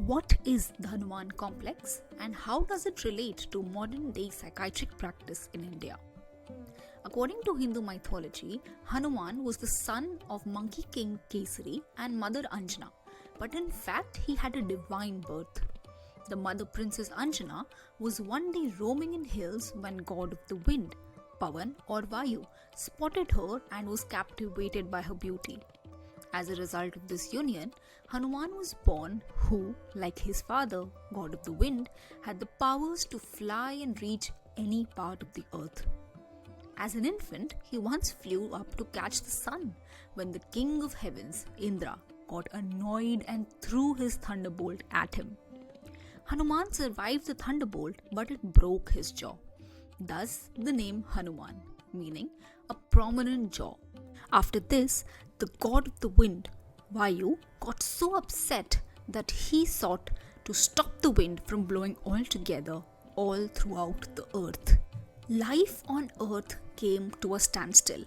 What is the Hanuman Complex and how does it relate to modern day psychiatric practice in India? According to Hindu mythology, Hanuman was the son of Monkey King Kesari and Mother Anjana, but in fact he had a divine birth. The mother Princess Anjana was one day roaming in hills when god of the wind, Pavan or Vayu, spotted her and was captivated by her beauty. As a result of this union, Hanuman was born who, like his father, god of the wind, had the powers to fly and reach any part of the earth. As an infant, he once flew up to catch the sun when the king of heavens, Indra, got annoyed and threw his thunderbolt at him. Hanuman survived the thunderbolt, but it broke his jaw. Thus, the name Hanuman, meaning a prominent jaw. After this, the god of the wind, Vayu, got so upset that he sought to stop the wind from blowing altogether all throughout the earth. Life on earth came to a standstill.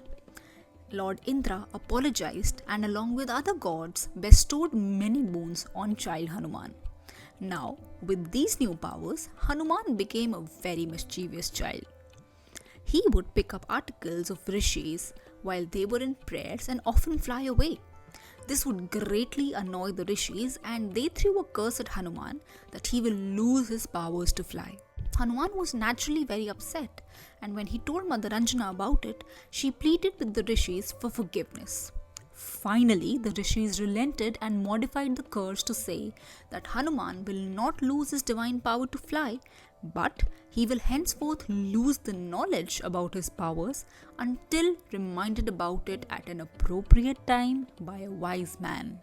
Lord Indra apologized and along with other gods bestowed many boons on child Hanuman. Now, with these new powers, Hanuman became a very mischievous child. He would pick up articles of rishis while they were in prayers and often fly away. This would greatly annoy the rishis and they threw a curse at Hanuman that he will lose his powers to fly. Hanuman was naturally very upset, and when he told Mother Anjana about it, she pleaded with the rishis for forgiveness. Finally, the rishis relented and modified the curse to say that Hanuman will not lose his divine power to fly, but he will henceforth lose the knowledge about his powers until reminded about it at an appropriate time by a wise man.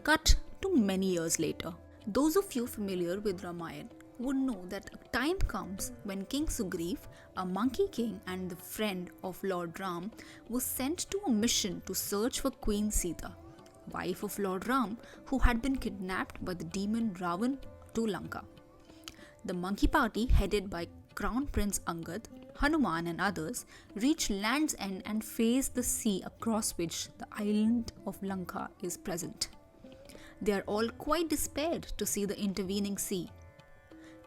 Cut to many years later. Those of you familiar with Ramayana would know that a time comes when King Sugriv, a monkey king and the friend of Lord Ram, was sent to a mission to search for Queen Sita, wife of Lord Ram, who had been kidnapped by the demon Ravan to Lanka. The monkey party, headed by Crown Prince Angad, Hanuman and others, reached Land's End and faced the sea across which the island of Lanka is present. They are all quite despaired to see the intervening sea.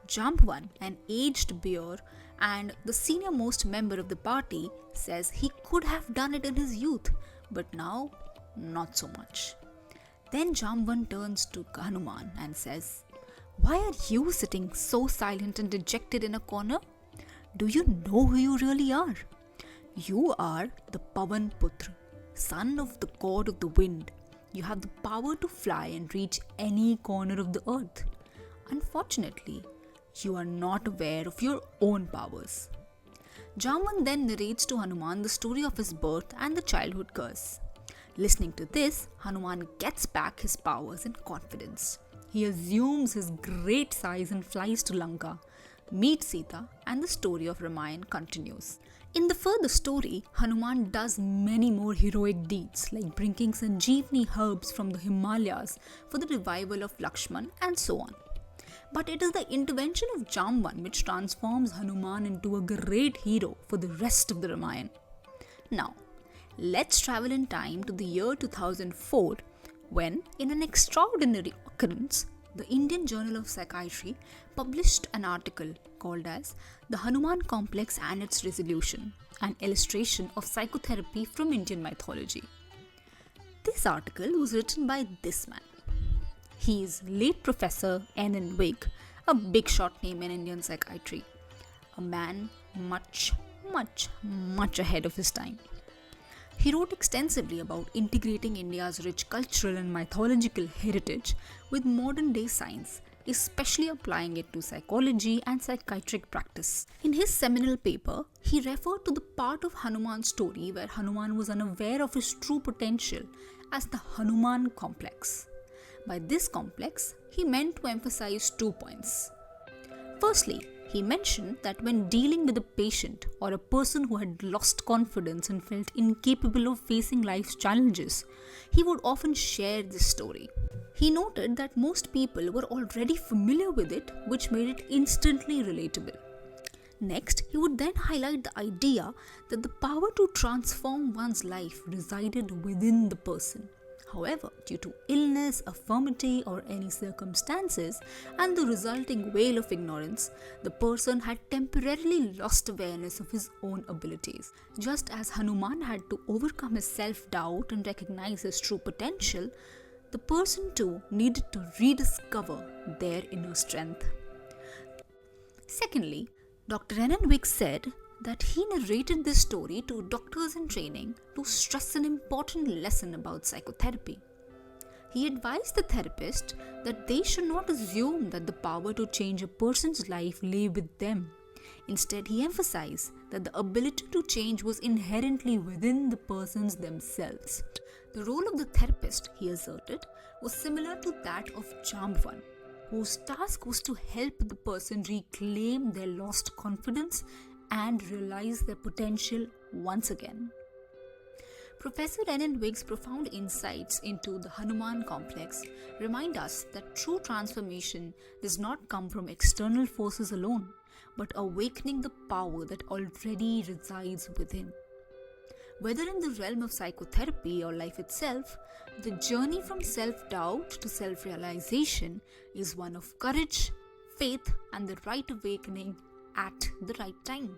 Jambvan, an aged bear and the senior most member of the party, says he could have done it in his youth, but now not so much. Then Jambvan turns to Hanuman and says, "Why are you sitting so silent and dejected in a corner? Do you know who you really are? You are the Pavan Putra, son of the god of the wind. You have the power to fly and reach any corner of the earth. Unfortunately, you are not aware of your own powers." Jambvan then narrates to Hanuman the story of his birth and the childhood curse. Listening to this, Hanuman gets back his powers and confidence. He assumes his great size and flies to Lanka, meets Sita, and the story of Ramayana continues. In the further story, Hanuman does many more heroic deeds like bringing Sanjeevani herbs from the Himalayas for the revival of Lakshman and so on. But it is the intervention of Jambvan which transforms Hanuman into a great hero for the rest of the Ramayana. Now, let's travel in time to the year 2004 when, in an extraordinary occurrence, the Indian Journal of Psychiatry published an article called as The Hanuman Complex and Its Resolution, an illustration of psychotherapy from Indian mythology. This article was written by this man. He is late Professor N.N. Wig, a big shot name in Indian psychiatry. A man much ahead of his time. He wrote extensively about integrating India's rich cultural and mythological heritage with modern day science, especially applying it to psychology and psychiatric practice. In his seminal paper, he referred to the part of Hanuman's story where Hanuman was unaware of his true potential as the Hanuman Complex. By this complex, he meant to emphasize 2 points. Firstly, he mentioned that when dealing with a patient or a person who had lost confidence and felt incapable of facing life's challenges, he would often share this story. He noted that most people were already familiar with it, which made it instantly relatable. Next, he would then highlight the idea that the power to transform one's life resided within the person. However, due to illness, infirmity, or any circumstances, and the resulting veil of ignorance, the person had temporarily lost awareness of his own abilities. Just as Hanuman had to overcome his self-doubt and recognize his true potential, the person too needed to rediscover their inner strength. Secondly, Dr. Renenwick said that he narrated this story to doctors in training to stress an important lesson about psychotherapy. He advised the therapist that they should not assume that the power to change a person's life lay with them. Instead, he emphasized that the ability to change was inherently within the persons themselves. The role of the therapist, he asserted, was similar to that of Jambwan, whose task was to help the person reclaim their lost confidence and realize their potential once again. Professor Renenwick's profound insights into the Hanuman Complex remind us that true transformation does not come from external forces alone, but awakening the power that already resides within. Whether in the realm of psychotherapy or life itself, the journey from self-doubt to self-realization is one of courage, faith, and the right awakening at the right time.